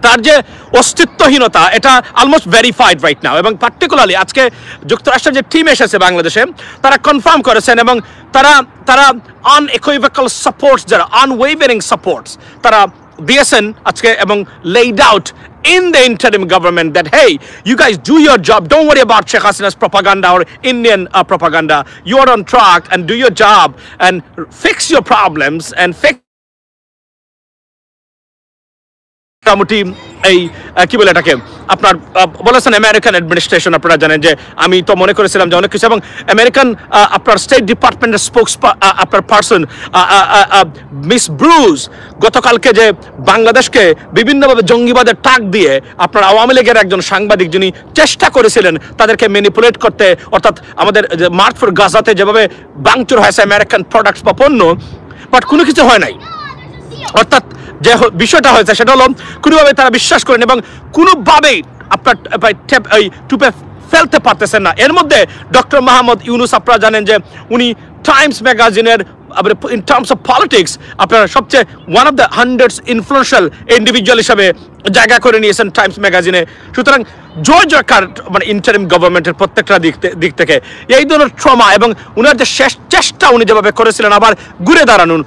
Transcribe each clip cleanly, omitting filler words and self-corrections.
তার যে অস্তিত্বহীনতা এটা অলমোস্ট ভেরিফাইড রাইট নাও। এবং পার্টিকুলারলি আজকে যুক্তরাষ্ট্রের যে টিম এসেছে বাংলাদেশে তারা কনফার্ম করেছেন এবং তারা unequivocal supports, যারা unwavering supports তারা দিয়েছেন আজকে এবং laid out in the interim government that hey, you guys do your job, don't worry about Sheikh Hasina's propaganda or Indian propaganda, you are on track and do your job and fix your problems and fix মোটামুটি এই কি বলে এটাকে আপনার বলেছেন American administration. আপনারা জানেন যে আমি তো মনে করেছিলাম যে অনেক কিছু, এবং আমেরিকান আপনার স্টেট ডিপার্টমেন্টের স্পোক্স আপনার পার্সন মিস ব্রুজ গতকালকে যে বাংলাদেশকে বিভিন্নভাবে জঙ্গিবাদের টাক দিয়ে আপনার আওয়ামী লীগের একজন সাংবাদিক যিনি চেষ্টা করেছিলেন তাদেরকে ম্যানিপুলেট করতে, অর্থাৎ আমাদের মার্চ ফর গাজাতে যেভাবে ভাঙচুর হয়েছে আমেরিকান প্রোডাক্টস বা পণ্য, বাট কোনো কিছু হয় নাই। অর্থাৎ যে বিষয়টা হয়েছে সেটা হলো কোনোভাবে তারা বিশ্বাস করেন এবং কোনোভাবেই আপনার টুপে ফেলতে পারতেছেন না। এর মধ্যে ডক্টর মোহাম্মদ ইউনুস আপনারা জানেন যে উনি টাইমস ম্যাগাজিনের ইন টার্মস অফ পলিটিক্স আপনার সবচেয়ে one of the 100 influential individual হিসাবে জায়গা করে নিয়েছেন টাইমস ম্যাগাজিনে। সুতরাং জয়কার মানে ইন্টারিম গভর্নমেন্টের প্রত্যেকটা দিক থেকে এই ধরনের ট্রমা এবং উনার যে শেষ চেষ্টা উনি যেভাবে করেছিলেন আবার ঘুরে দাঁড়ানোর,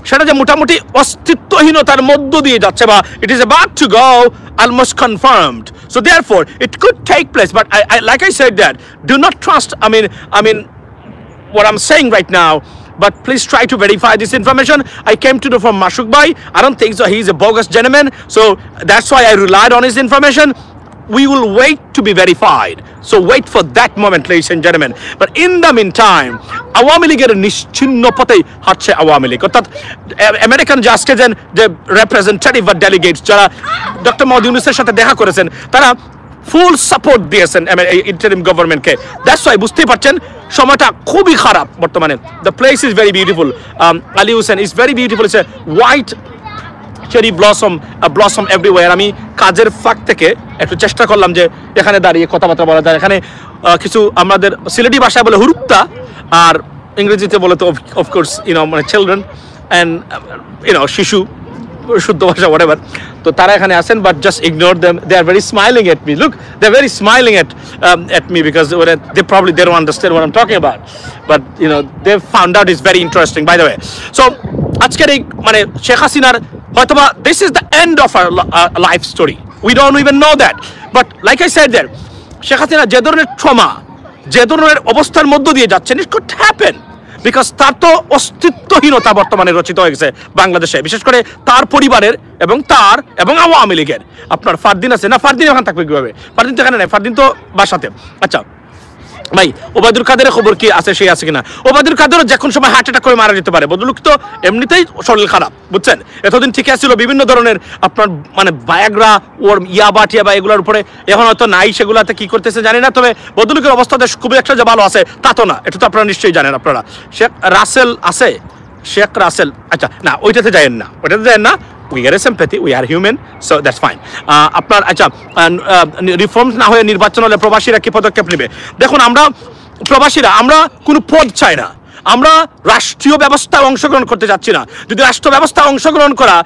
সেটা যে মোটামুটি অস্তিত্বহীনতার মধ্য দিয়ে যাচ্ছে বা it is about to go almost confirmed. So therefore it could take place, but I like I said that do not trust I mean what I'm saying right now, but please try to verify this information. I came to know from Mashuk Bhai. I don't think so he's a bogus gentleman, so that's why I relied on his information. We will wait to be verified, so wait for that moment, ladies and gentlemen. But in the meantime, Awami লীগের নিশ্চিহ্ন পথেই হাঁটছে আওয়ামী লীগ, অর্থাৎ American যে আজকে যে representative বা delegates যারা ডক্টর মোহাম্মদ ইউনূসের সাথে দেখা করেছেন তারা ফুল সাপোর্ট দিয়েছেন ইন্টারিম গভর্নমেন্টকে। দ্যাটস ওয়াই বুঝতেই পারছেন সময়টা খুবই খারাপ বর্তমানে। The place is very beautiful, Ali Hossain is very beautiful, it's a white cherry blossom everywhere. আমি কাজের ফাঁক থেকে একটু চেষ্টা করলাম যে এখানে দাঁড়িয়ে কথাবার্তা বলা যায়। এখানে কিছু আমাদের সিলেটি ভাষায় বলে হুরুপ্তা, আর ইংরেজিতে বলে তো অফকোর্স মানে চিলড্রেন অ্যান্ড শিশু, শুদ্ধ ভাষা whatever, তো তারা এখানে আছেন, but just ignore them, they are very smiling at me, look they are very smiling at me because they probably they don't understand what I'm talking about, but they found out it's very interesting by the way. So আজকের এই মানে শেখ হাসিনার হয়তোবা this is the end of our life story, we don't even know that, but like I said there, Sheikh Hasina যে ধরনের trauma, যে ধরনের অবস্থার মধ্য দিয়ে যাচ্ছেন, it could happen বিকজ তার তো অস্তিত্বহীনতা বর্তমানে রচিত হয়ে গেছে বাংলাদেশে, বিশেষ করে তার পরিবারের এবং আওয়ামী লীগের। আপনার ফারদিন আছে না, ফারদিন ওখানে থাকবে কিভাবে? ফারদিন তো এখানে নেই, ফারদিন তো বাসাতে। আচ্ছা ভাই, ওবায়দুল কাদেরের খবর কি আছে, সে আছে কিনা? ওবায়দুল কাদেরও যে কোনো সময় হার্ট অ্যাটাক করে মারা যেতে পারে। বদলুক তো এমনিতেই শরীর খারাপ, বুঝছেন? এতদিন ঠিক ছিল, বিভিন্ন ধরনের আপনার মানে বায়াগ্রা ওর ইয়াবা টিয়াবা এগুলোর উপরে এখন হয়তো নাই, সেগুলোতে কি করতেছে জানি না, তবে বদলুকের অবস্থাতে খুবই একটা যে ভালো আছে তা তো না, এটা তো আপনারা নিশ্চয়ই জানেন। আপনারা শেখ রাসেল আছে, শেখ রাসেল, আচ্ছা না ওইটাতে যায়েন না, we get a sympathy, we are human, so that's fine. আপনার আচ্ছা রিফর্মস না হয়ে নির্বাচন হলে প্রবাসীরা কি পদক্ষেপ নেবে? দেখুন, আমরা প্রবাসীরা আমরা কোনো পদ চাই না, আমরা রাষ্ট্রীয় ব্যবস্থায় অংশগ্রহণ করতে যাচ্ছি না। যদি রাষ্ট্র ব্যবস্থায় অংশগ্রহণ করা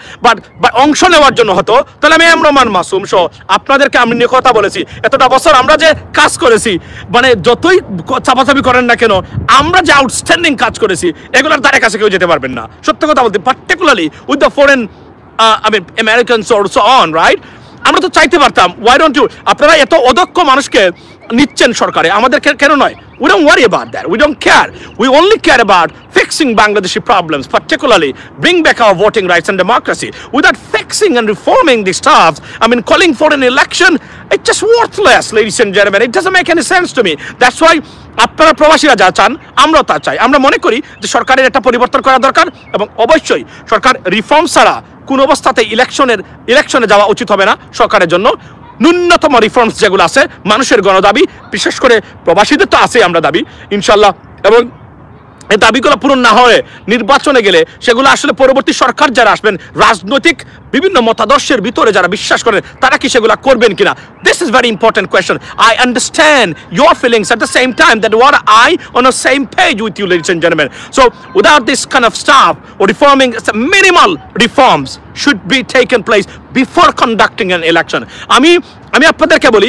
বা অংশ নেওয়ার জন্য হতো, তাহলে আমি রহমান মাসুম সহ আপনাদেরকে আমি নিয়ে কথা বলেছি, এতটা বছর আমরা যে কাজ করেছি, মানে যতই চাপাচাপি করেন না কেন, আমরা যে আউটস্ট্যান্ডিং কাজ করেছি এগুলোর দ্বারে কাছে কেউ যেতে পারবেন না। সত্য কথা বলতে, particularly with the foreign Americans or so on, right? আমরা তো চাইতে পারতাম, why don't you? আপনারা এত অদক্ষ মানুষকে নিচ্ছেন সরকারে, আমাদের কেন নয়? We don't worry about that, we don't care, we only care about fixing Bangladeshi problems, particularly bring back our voting rights and democracy. Without fixing and reforming the stuff, calling for an election, it's just worthless, ladies and gentlemen. It doesn't make any sense to me. That's why আপনারা প্রবাসীরা যা চান আমরাও তা চাই। আমরা মনে করি যে সরকারের একটা পরিবর্তন করা দরকার, এবং অবশ্যই সরকার রিফর্ম ছাড়া কোন অবস্থাতে ইলেকশনে যাওয়া উচিত হবে না সরকারের জন্য। ন্যূনতম রিফর্মস যেগুলো আছে, মানুষের গণদাবি, বিশেষ করে প্রবাসীদের তো আছে আমরা দাবি ইনশাল্লাহ, এবং এই দাবিগুলো পূরণ না হয়ে নির্বাচনে গেলে সেগুলো আসলে পরবর্তী সরকার যারা আসবেন, রাজনৈতিক বিভিন্ন মতাদর্শের ভিতরে যারা বিশ্বাস করেন, তারা কি সেগুলো করবেন কিনা? This is very important question. I understand your feelings at the same time that what I on the same page with you, ladies and gentlemen. So without this kind of stuff or reforming, minimal reforms should be taken place before conducting an election. আমি আপনাদেরকে বলি,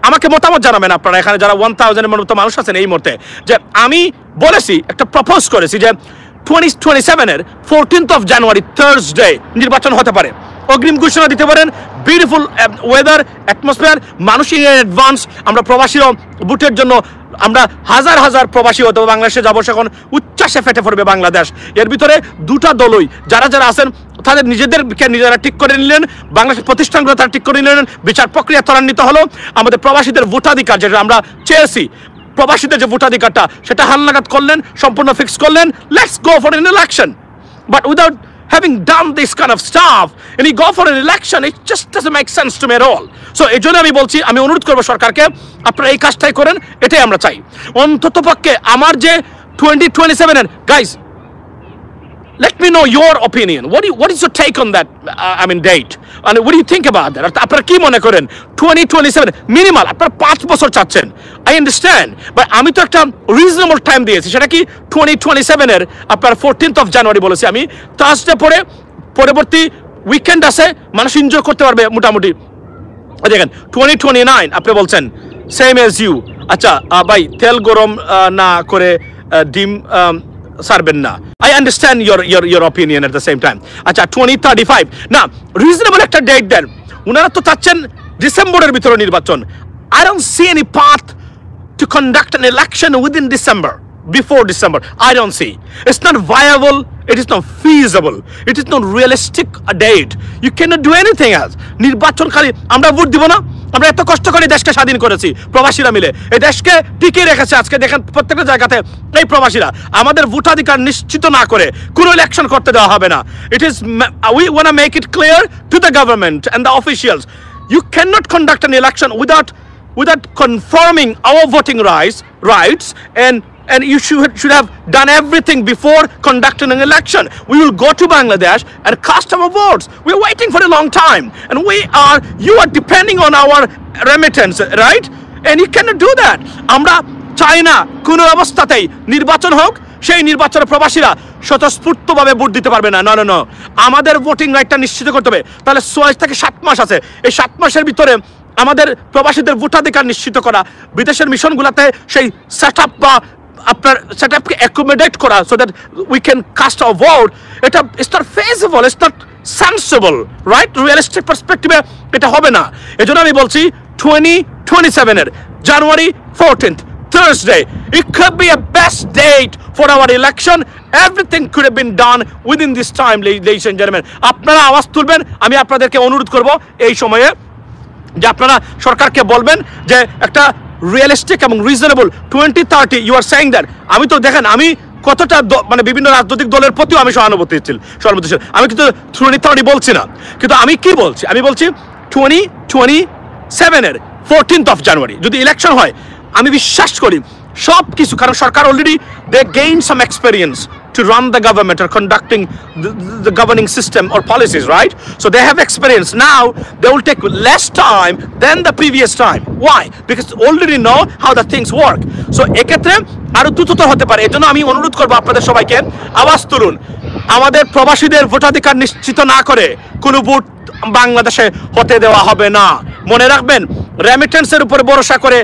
আমাকে মতামত জানাবেন আপনারা এখানে যারা 1000 এর মতো মানুষ আছেন এই মুহূর্তে, যে আমি বলেছি একটা প্রপোজ করেছি যে 2027 এর 14th of January থার্সডে নির্বাচন হতে পারে। অগ্রিম ঘোষণা দিতে পারেন, বিউটিফুল ওয়েদার অ্যাটমসফিয়ার, মানুষ ইন অ্যাডভান্স, আমরা প্রবাসীরা ভোটের জন্য আমরা হাজার হাজার প্রবাসী হতো বাংলাদেশে যাবো, সেখন উচ্ছ্বাসে ফেটে পড়বে বাংলাদেশ। এর ভিতরে দুটা দলই যারা আছেন তাদের নিজেদেরকে নিজেরা ঠিক করে নিলেন, বাংলাদেশের প্রতিষ্ঠানগুলো তারা ঠিক করে নিলেন, বিচার প্রক্রিয়া ত্বরান্বিত হলো, আমাদের প্রবাসীদের ভোটাধিকার যেটা আমরা চেয়েছি, প্রবাসীদের যে ভোটাধিকারটা সেটা হালনাগাদ করলেন, সম্পূর্ণ ফিক্স করলেন, let's go for N election. But without having done this kind of stuff and you go for an election, it just doesn't make sense to me at all. So এই জন্য আমি বলছি, আমি অনুরোধ করবো সরকারকে আপনারা এই কাজটাই করেন, এটাই আমরা চাই। অন্তত পক্ষে আমার যে 2027 এর guys, let me know your opinion. What is your take on that date? And what do you think about that? আপনারা কি মনে করেন 2027 মিনিমাল আপনারা 5 বছর চাচ্ছেন, I understand, but আমি তো একটা রিজনেবল টাইম দিয়েছি, সেটা কি 2027 এর আপনার 14th of January বলেছি আমি, থার্সডে পরে পরবর্তী উইকেন্ড আছে, মানুষ এনজয় করতে পারবে মোটামুটি। দেখেন 2029 আপনি বলছেন সেম এজ ইউ। আচ্ছা ভাই, তেল গরম না করে ডিম সারবেন না, I understand your opinion at the same time. আচ্ছা 2035 না, রিজনেবল একটা ডেট দেন। ওনারা তো চাচ্ছেন ডিসেম্বরের ভিতরে নির্বাচন। I don't see any path to conduct an election within December, before December. I don't see. It's not viable, it is not feasible, it is not realistic a date. You cannot do anything else. নির্বাচন খালি আমরা vote দিব না? আমরা এত কষ্ট করে দেশকে স্বাধীন করেছি, প্রবাসীরা মিলে এই দেশকে টিকিয়ে রেখেছে। আজকে দেখেন প্রত্যেকটা জায়গাতে এই প্রবাসীরা আমাদের ভোটাধিকার নিশ্চিত না করে কোনো ইলেকশন করতে দেওয়া হবে না। It is, we want to make it clear to the government and the officials, you cannot conduct an election without confirming our voting rights and you should have done everything before conducting an election. We will go to Bangladesh and cast our votes. We're waiting for a long time, and you are depending on our remittance, right? And you cannot do that. আমরা চাই না কোনো অবস্থাতেই নির্বাচন হোক, সেই নির্বাচনে প্রবাসীরা স্বতঃস্ফূর্তভাবে ভোট দিতে পারবে না। না, আমাদের ভোটিং রাইটটা নিশ্চিত করতে হবে। তাহলে 6 থেকে 7 মাস আছে, এই 7 মাসের ভিতরে আমাদের প্রবাসীদের ভোটাধিকার নিশ্চিত করা, বিদেশের মিশনগুলোতে সেই সেটআপ বা আপনার সেটআপকে অ্যাকোমোডেট করা, so that we can cast our vote, এটা it's not feasible, it's not sensible, right? Realistic পার্সপেক্টিভে এটা হবে না। এজন্য আমি বলছি 2027 এর January 14th Thursday, it could be a best date for our election. Everything could have been done within this time, ladies and gentlemen. আপনারা আওয়াজ তুলবেন, আমি আপনাদেরকে অনুরোধ করব এই সময়ে যে আপনারা সরকারকে বলবেন যে একটা রিয়েলিস্টিক এবং reasonable 2030 you are saying that. আমি তো দেখেন আমি কতটা বিভিন্ন রাজনৈতিক দলের প্রতিও আমি সহানুভূতিশীল, আমি কিন্তু 2030 বলছি না, কিন্তু আমি কি বলছি, আমি বলছি 2027 এর 14th of January যদি ইলেকশন হয়, আমি বিশ্বাস করি সব কিছু, কারণ সরকার already they gain some experience to run the government or conducting the governing system or policies, right? So they have experience. Now they will take less time than the previous time. Why? Because they already know how the things work. So এক্ষেত্রে আরো দ্রুততর হতে পারে। এজন্য আমি অনুরোধ করব আপনাদের সবাইকে, আওয়াজ তুলুন। আমাদের প্রবাসীদের ভোটাধিকার নিশ্চিত না করে কোনো ভোট বাংলাদেশে হতে দেওয়া হবে না। মনে রাখবেন, রেমিটেন্সের উপরে ভরসা করে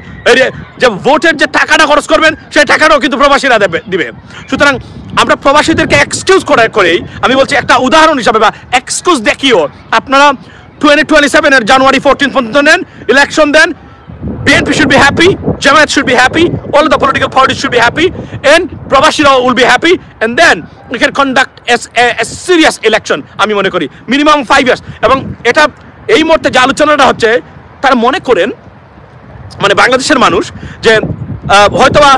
যে ভোটের যে টাকাটা খরচ করবেন, সেই টাকাটাও কিন্তু প্রবাসীরা দিবে। সুতরাং আমরা প্রবাসীদেরকে এক্সকিউজ করেই আমি বলছি, একটা উদাহরণ হিসাবে বা এক্সকিউজ দেখিও আপনারা 2027 এর January 14 পর্যন্ত নেন, ইলেকশন দেন, BNP should be happy, Jamaat should be happy, all of the political parties should be happy, and Prabashira will be happy, and then we can conduct a serious election. আমি মনে করি minimum 5 years। এবং এটা এই মুহূর্তে যে আলোচনাটা হচ্ছে, তারা মনে করেন বাংলাদেশের মানুষ যে হয়তোবা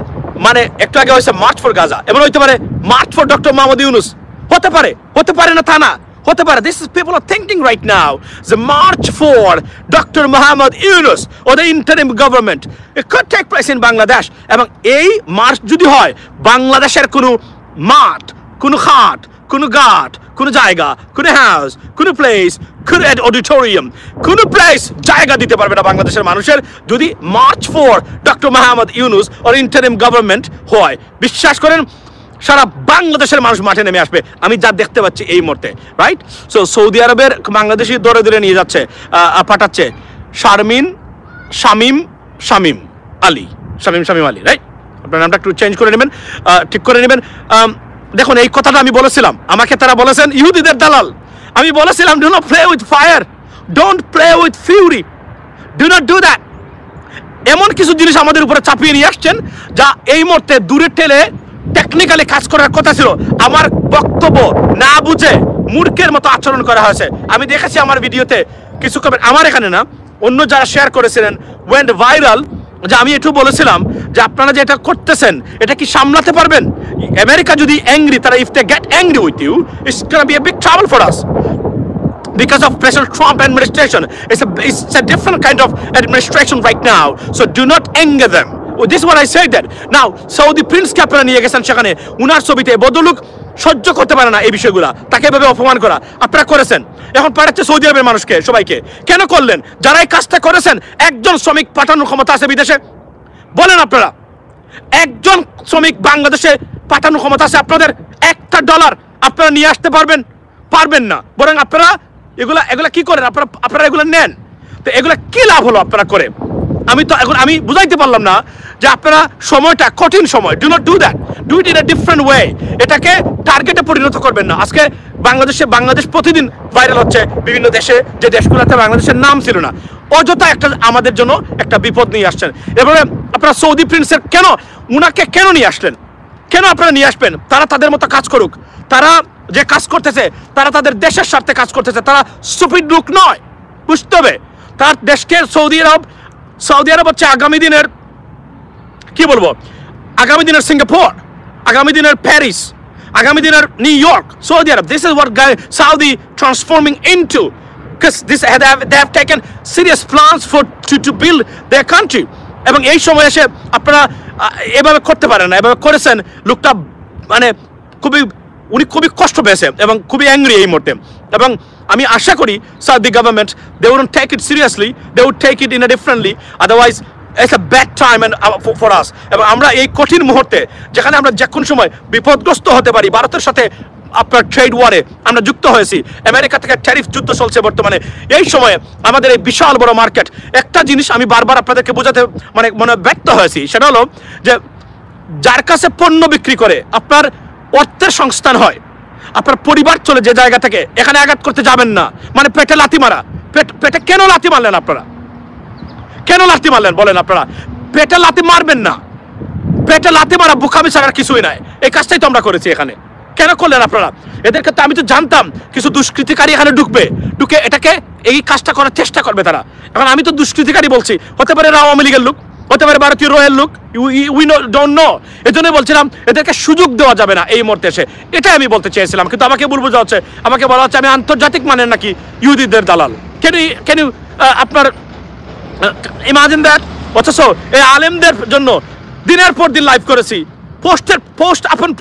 একটু আগে হয়েছে মার্চ ফর গাজা, এবং হইতে পারে March for doctor Mohammad Yunus, হতে পারে না তা না, হতে পারে। This is people are thinking right now, the march for Dr. Mohammed Yunus or the interim government, it could take place in Bangladesh. এবং এই মার্চ যদি হয়, বাংলাদেশের কোনো মাঠ, কোনো ঘাট, কোনো ঘাট, কোনো জায়গা, কোনো হাউস, কোনো প্লেস, কোনো অডিটোরিয়াম, কোনো প্লেস জায়গা দিতে পারবে না বাংলাদেশের মানুষের, যদি March for doctor Mohammad Yunus or interim government হয়। বিশ্বাস করেন সারা বাংলাদেশের মানুষ মাঠে নেমে আসবে, আমি যা দেখতে পাচ্ছি এই মুহূর্তে, রাইট? সো সৌদি আরবের বাংলাদেশি দৌড়ে দৌড়ে নিয়ে যাচ্ছে, পাঠাচ্ছে শামীম আলী, রাইট? আপনার নামটা একটু চেঞ্জ করে নেবেন, ঠিক করে নেবেন। দেখুন, এই কথাটা আমি বলেছিলাম, আমাকে তারা বলেছেন ইহুদিদের দালাল। আমি বলেছিলাম, do not play with fire, don't play with Fury, do not do that. এমন কিছু জিনিস আমাদের উপরে চাপিয়ে নিয়ে আসছেন যা এই মুহূর্তে দূরে ঠেলে টেকনিক্যালি কাজ করার কথা ছিল। আমার বক্তব্য না বুঝে মূর্খের মতো আচরণ করা হয়েছে। আমি দেখেছি আমার ভিডিওতে কিছু কমেন্ট, আমার এখানে না, অন্য যারা শেয়ার করেছিলেন, ওয়েন্ট ভাইরাল, যে আমি একটু বলেছিলাম যে আপনারা যে এটা করতেছেন এটা কি সামলাতে পারবেন? আমেরিকা যদি অ্যাংরি, তারা if they get angry with you, it's gonna be a big trouble for us because of President Trump administration. It's a different kind of administration right now, so do not anger them. This is what I said that. Now Saudi prince কে আপনারা নিয়ে গেছেন, সেখানে উনার ছবিতে বদলুক সহ্য করতে পারে না এই বিষয়গুলা, তাকে এভাবে অপমান করা আপনারা করেছেন। এখন পাঠাচ্ছে সৌদি আরবের মানুষকে, সবাইকে কেন করলেন? যারা এই কাজটা করেছেন, একজন শ্রমিক পাঠানোর ক্ষমতা আছে বিদেশে? বলেন আপনারা, একজন শ্রমিক বাংলাদেশে পাঠানোর ক্ষমতা আছে আপনাদের? $1 আপনারা নিয়ে আসতে পারবেন না। বরং আপনারা এগুলা কি করেন? আপনারা এগুলো নেন, তো এগুলা কি লাভ হলো আপনারা করে? আমি বুঝাইতে পারলাম না যে আপনারা সময়টা কঠিন সময়, do not do that, do it in a different way. এটাকে টার্গেটে পরিণত করবেন না। আজকে বাংলাদেশ প্রতিদিন ভাইরাল হচ্ছে বিভিন্ন দেশে, যে দেশগুলোতে বাংলাদেশের নাম ছিল না। অযথা আমাদের জন্য একটা বিপদ নিয়ে আসছেন। এবারে আপনারা সৌদি প্রিন্সের উনাকে কেন নিয়ে আসলেন? কেন আপনারা নিয়ে আসবেন? তারা তাদের মতো কাজ করুক। তারা যে কাজ করতেছে, তারা তাদের দেশের স্বার্থে কাজ করতেছে, তারা স্টুপিড লোক নয়, বুঝতে হবে। তার দেশকে সৌদি আরব হচ্ছে আগামী দিনের, কি বলবো, আগামী দিনের সিঙ্গাপুর, আগামী দিনের প্যারিস, আগামী দিনের new York, Saudi Arab. This is what Saudi transforming into, because they have taken serious plans to build their country. এবং এই সময় এসে আপনারা এভাবে করতে পারেন না। এভাবে করেছেন, লোকটা মানে উনি খুবই কষ্ট পেয়েছে এবং খুবই অ্যাংরি এই মুহূর্তে। এবং আমি আশা করি Saudi government, they wouldn't take it seriously, they would take it in a differently, otherwise it's a bad time for us. এবং আমরা এই কঠিন মুহূর্তে, যেখানে আমরা যে কোনো সময় বিপদগ্রস্ত হতে পারি, ভারতের সাথে আপনার ট্রেড ওয়ারে আমরা যুক্ত হয়েছি, আমেরিকা থেকে ট্যারিফ যুদ্ধ চলছে বর্তমানে, এই সময়ে আমাদের এই বিশাল বড় মার্কেট। একটা জিনিস আমি বারবার আপনাদেরকে বোঝাতে মনে ব্যর্থ হয়েছি, সেটা হলো যে যার কাছে পণ্য বিক্রি করে আপনার অর্থের সংস্থান হয়, আপনার পরিবার চলে যে জায়গা থেকে, এখানে আঘাত করতে যাবেন না। মানে পেটে লাথি মারা, পেটে কেন লাথি মারলেন আপনারা? কেন লাথি মারলেন বলেন? আপনারা পেটে লাথি মারবেন না। পেটে লাথি মারা বোকামি ছাড়ার কিছুই নাই। এই কাজটাই তো আমরা করেছি এখানে। কেন করলেন আপনারা? এদেরকে তো আমি তো জানতাম কিছু দুষ্কৃতিকারী এখানে ঢুকে এটাকে এই কাজটা করার চেষ্টা করবে তারা। এখন আমি তো দুষ্কৃতিকারী বলছি, হতে পারে আওয়ামী লীগের লোক, হতে পারে ভারতীয় রয়েল লোক, উই ডোন্ট নো। এই জন্যই বলছিলাম এদেরকে সুযোগ দেওয়া যাবে না এই মুহূর্তে এসে, এটাই আমি বলতে চেয়েছিলাম। কিন্তু আমাকে বলা হচ্ছে আমি আন্তর্জাতিক মানের নাকি ইহুদিদের দালাল। ক্যান ইউ আপনার ইমাজিন দ্যাট? অথচ এই আলেমদের জন্য দিনের পর দিন লাইভ করেছি,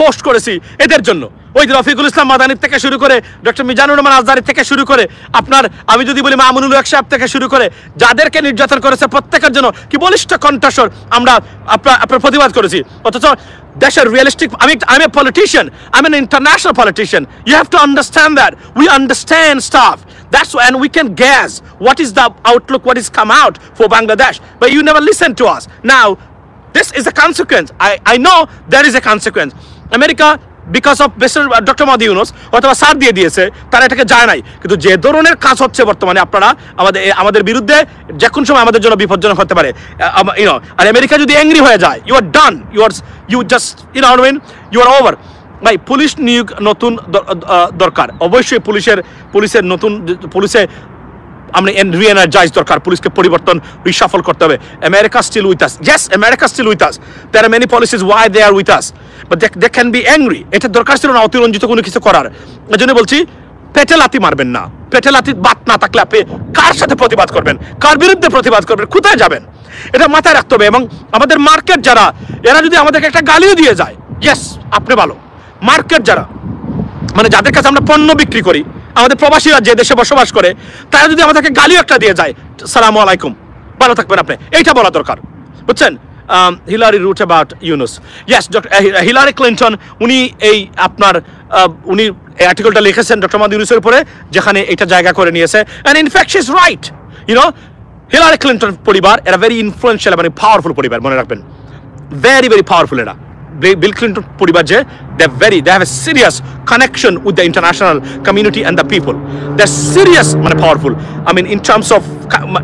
পোস্ট করেছি এদের জন্য। ওই রফিকুল ইসলাম মাদানির থেকে শুরু করে, ডক্টর মিজানুর রহমান আজহারি থেকে শুরু করে, আপনার আমি যদি বলি মামুনুল হক সাহেব থেকে শুরু করে, যাদেরকে নির্যাতন করেছে প্রত্যেকের জন্য কি বলিষ্ঠ কণ্ঠস্বর আমরা আপনার প্রতিবাদ করেছি। অথচ দেশের realistic, I'm a politician, I'm an international politician. You have to understand that. We understand stuff. That's why, and we can guess what is the outlook, what is come out for Bangladesh. But you never listen to us. Now, this is a consequence. I know there is a consequence. America, because of doctor Mohammad Yunus অথবা সার দিয়ে দিয়েছে, তারা এটাকে যায় নাই। কিন্তু যে ধরনের কাজ হচ্ছে বর্তমানে, আপনারা আমাদের বিরুদ্ধে যে কোনো সময় আমাদের জন্য বিপজ্জনক হতে পারে। আর আমেরিকা যদি অ্যাংরি হয়ে যায়, you are done, you just you are over. ভাই, পুলিশ নিয়োগ নতুন দরকার অবশ্যই। পুলিশের নতুন আমরা রি-এনার্জাইজ দরকার, পুলিশকে পরিবর্তন, রিশাফল করতে হবে। America still with us, yes, America still with us. There are many policies why they are with us, but they can be angry. এটা দরকার ছিল না অতিরঞ্জিত কোনো কিছু করার। এই জন্য বলছি, পেটে লাথি মারবেন না। পেটে লাথি বাত না থাকলে আপনি কার সাথে প্রতিবাদ করবেন, কার বিরুদ্ধে প্রতিবাদ করবেন, কোথায় যাবেন, এটা মাথায় রাখতে হবে। এবং আমাদের মার্কেট যারা, এরা যদি আমাদেরকে একটা গালিও দিয়ে যায়, ইয়েস আপনি ভালো। মার্কেট যারা, মানে যাদের কাছে আমরা পণ্য বিক্রি করি, আমাদের প্রবাসীরা যে দেশে বসবাস করে, তারা যদি আমাদেরকে গালিও একটা দিয়ে যায়, সালামু আলাইকুম, ভালো থাকবেন আপনি, এইটা বলা দরকার, বুঝছেন? Hillary wrote about Yunus. Yes, Hillary Clinton উনি এই আপনার উনি এই আর্টিকেলটা লিখেছেন ডক্টর মোহাম্মদ ইউনূসের উপরে, যেখানে এটা জায়গা করে নিয়েছে। And in fact she is right, you know. Hillary Clinton পরিবার এরা ভেরি ইনফ্লুয়েন্সিয়াল মানে পাওয়ারফুল পরিবার, মনে রাখবেন, ভেরি ভেরি পাওয়ারফুল এরা। বিল ক্লিন্টন পরিবার যে they have a serious connection with the international community and the people. They're serious মানে powerful, I mean in terms of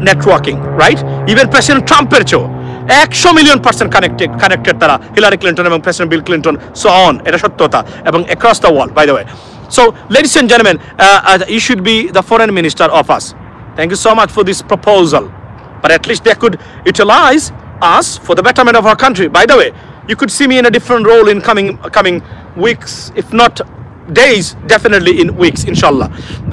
networking, right? Even President Trump-এর চেয়েও 100 million% connected তারা Hillary Clinton এবং president Bill Clinton, so on, এটা সত্যতা, এবং across the world, by the way. So ladies and gentlemen, you should be the foreign minister of us. Thank you so much for this proposal, but at least they could utilize us for the betterment of our country. By the way, you could see me in a different role in coming weeks, if not days, definitely in weeks, inshallah.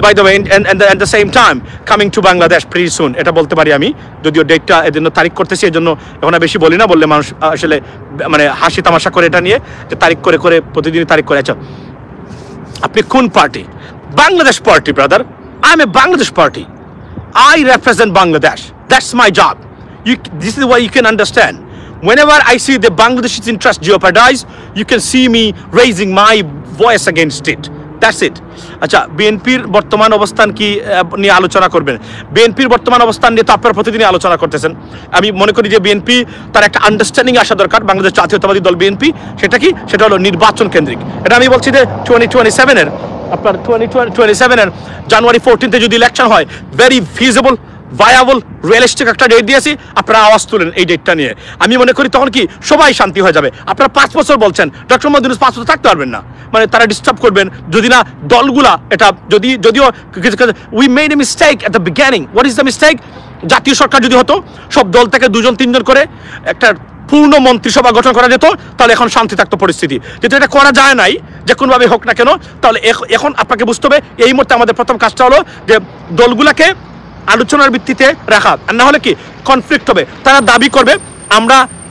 By the way, and at the same time coming to Bangladesh pretty soon. এটা বলতে পারি আমি, যদিও ডেটটা এজন্য তারিখ করতেছি, এজন্য এখন বেশি বলি না, বললে মানুষ আসলে মানে হাসি তামাশা করে এটা নিয়ে, যে তারিখ করে প্রতিদিন তারিখ করে। আচ্ছা, আপনি কোন party? Bangladesh party, brother. I M A Bangladesh party. I represent Bangladesh. That's my job. This is why you can understand. Whenever I see the Bangladeshis' interest jeopardized, you can see me raising my voice against it. That's it. আচ্ছা, বিএনপির বর্তমান অবস্থান কি নিয়ে আলোচনা করবেন? বিএনপির বর্তমান অবস্থান নিয়ে তো আপনারা প্রতিদিনই আলোচনা করতেছেন। আমি মনে করি যে বিএনপি তার একটা আন্ডারস্ট্যান্ডিং আসা দরকার, বাংলাদেশ জাতীয়তাবাদী দল বিএনপি। সেটা কি? সেটা হলো নির্বাচন কেন্দ্রিক। এটা আমি বলছি যে 2027-এর আপনার 2027-এর জানুয়ারি 14-তে যদি ইলেকশন হয়, ভেরি ফিজিবল, ভায়াবল, রিয়েলিস্টিক একটা ডেট দিয়েছি, আপনারা আওয়াজ তুলেন এই ডেটটা নিয়ে। আমি মনে করি তখন কি সবাই শান্তি হয়ে যাবে। আপনারা 5 বছর বলছেন, ডক্টর মোহাম্মদ ইউনূস 5 বছর থাকতে পারবেন না, মানে তারা ডিস্টার্ব করবেন যদি না দলগুলা এটা যদিও we made a mistake at the beginning. What is the mistake? জাতীয় সরকার যদি হতো, সব দল থেকে 2-3 করে একটা পূর্ণ মন্ত্রিসভা গঠন করা যেত, তাহলে এখন শান্তি থাকতো পরিস্থিতি। যেহেতু এটা করা যায় নাই, যে কোনোভাবে হোক না কেন, তাহলে এখন আপনাকে বুঝতে হবে এই মুহূর্তে আমাদের প্রথম কাজটা হলো যে দলগুলাকে আলোচনার ভিত্তিতে রাখা, আর না হলে কি কনফ্লিক্ট হবে। তারা দাবি করবে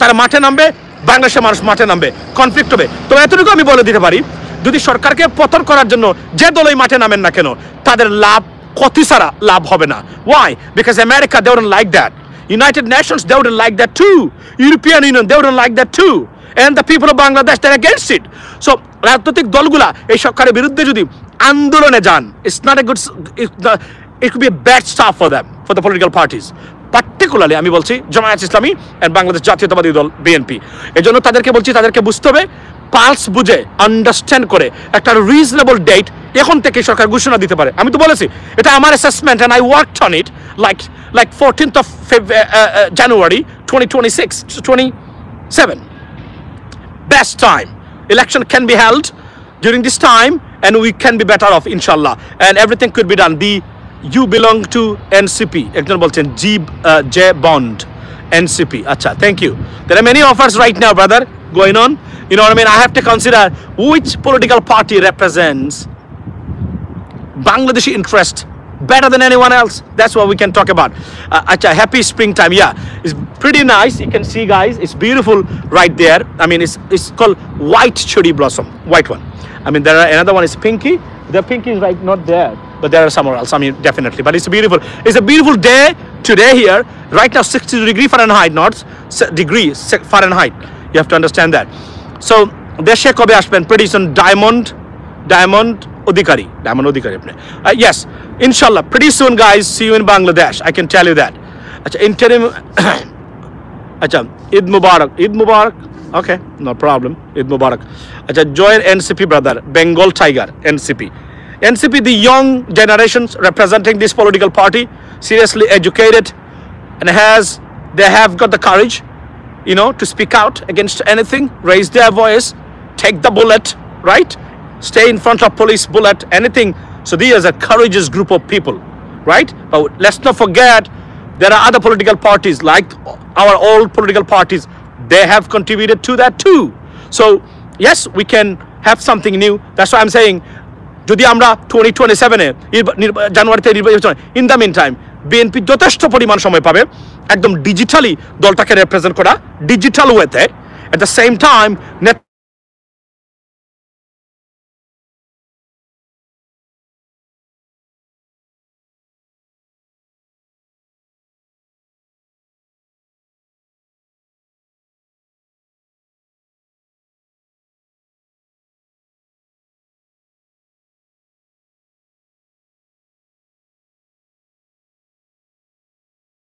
তারা মাঠে নামবে, বাংলাদেশের মানুষ মাঠে নামবে, কনফ্লিক্ট হবে। তো এতটুকু আমি বলে দিতে পারি, যদি সরকারকে পতন করার জন্য যে দলই মাঠে নামেন না কেন, তাদের লাভ ক্ষতি ছাড়া লাভ হবে না। Why? Because America, they wouldn't like that. United Nations, they wouldn't like that too. European Union, they wouldn't like that too. And the people of Bangladesh, they're against it. So রাজনৈতিক দলগুলা এই সরকারের বিরুদ্ধে যদি আন্দোলনে যান, it's not a good, it could be a bad start for them, for the political parties. Particularly আমি বলছি জামায়াত ইসলামী and Bangladesh জাতীয়তাবাদী দল বিএনপি। এজন্য তাদেরকে বলছি, তাদেরকে বুঝতে হবে, পালস বুঝে আন্ডারস্ট্যান্ড করে একটা রিজনেবল ডেট এখন থেকে সরকার ঘোষণা দিতে পারে। আমি তো বলেছি এটা আমার assessment, and I worked on it like 14th of January 2027. Best time. Election can be held during this time, and we can be better off, inshallah, and everything could be done. You belong to NCP. একজন বলছেন J Bond, NCP. Acha, thank you. There are many offers right now, brother, going on. You know what I mean? I have to consider which political party represents Bangladeshi interest better than anyone else. That's what we can talk about. Acha, happy springtime. Yeah, it's pretty nice. You can see, guys, it's beautiful right there. I mean, it's called white cherry blossom, white one. I mean, another one is pinky. The pinky is right not there, but there are somewhere else. I mean, definitely. But it's beautiful. It's a beautiful day today here. Right now, 60 Fahrenheit, not degrees Fahrenheit. You have to understand that. So, deshe kobe ashben pretty soon. Diamond Odhikari. Yes, inshallah. Pretty soon, guys. See you in Bangladesh. I can tell you that. Interim. Eid Mubarak. Okay, no problem. Eid Mubarak. Join NCP, brother. Bengal Tiger, NCP. NCP, the young generations representing this political party, seriously educated, and they have got the courage, you know, to speak out against anything, raise their voice, take the bullet, right? Stay in front of police bullet, anything. So these are a courageous group of people, right? But let's not forget, there are other political parties, like our old political parties. They have contributed to that too. So yes, we can have something new. That's why I'm saying, যদি আমরা 2027-এ জানুয়ারিতে নির্বাচন, in the mean time BNP যথেষ্ট পরিমাণ সময় পাবে একদম ডিজিটালি দলটাকে রিপ্রেজেন্ট করা, ডিজিটাল ওয়েতে, এট দ্য সেম টাইম